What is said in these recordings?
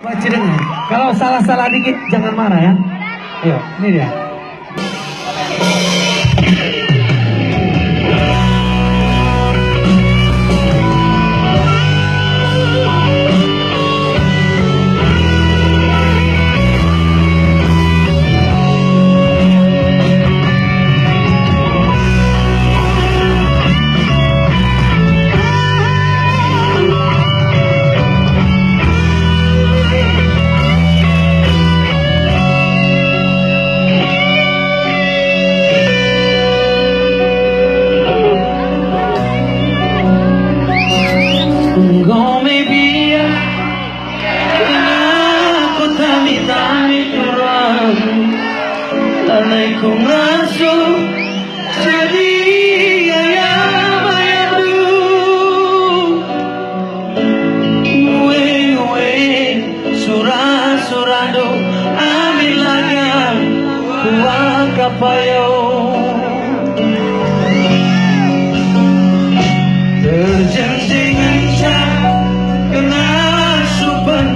Baca dengar. Kalau salah-salah dikit jangan marah ya. Ayo, ini dia. Engkau biar aku tami-tami turaku lanai ku ngaso jadi ayam ayadu we surado amilaga kuang kapayo terjanji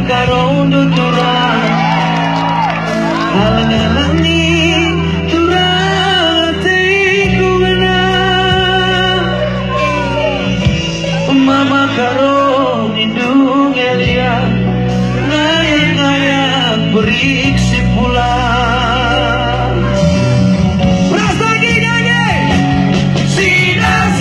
karong tuturang halangi turate kuena mama karong indung elia ngayang berik si pulang beras lagi nyanyi sinar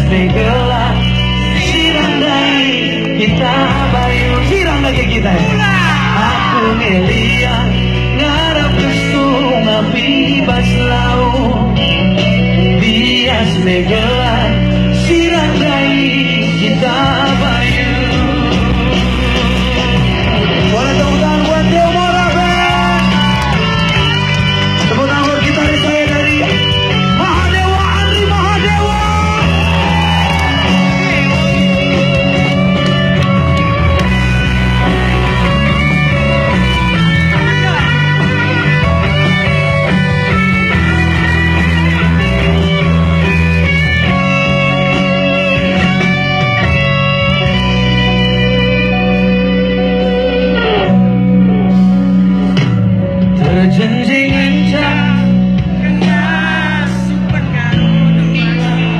Begela sirang dari kita bayu sirang lagi kita aku ngeliat ngarap kesung api bas laut bias begela sirang dari kita bayu boleh tepuk tangan buat Deo Mora Band tepuk tangan buat gitaris saya dari Mahadewa Andri Mahadewa.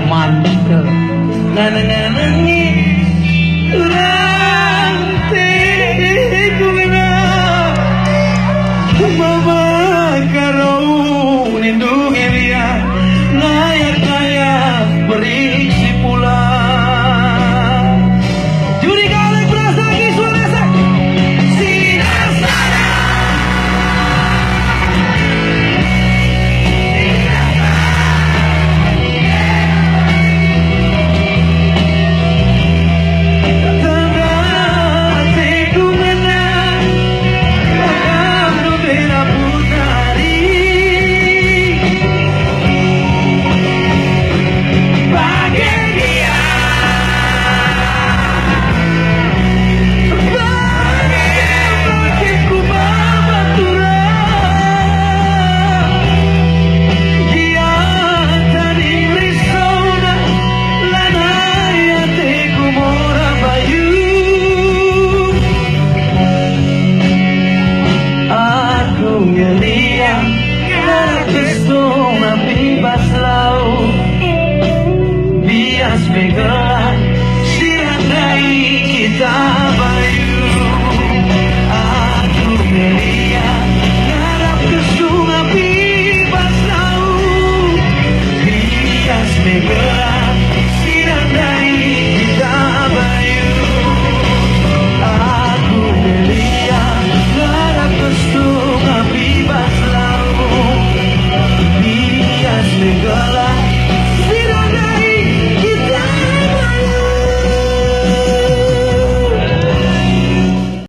Mantel nanangi turang teku na mama karong nindung elia ngaya kaya berik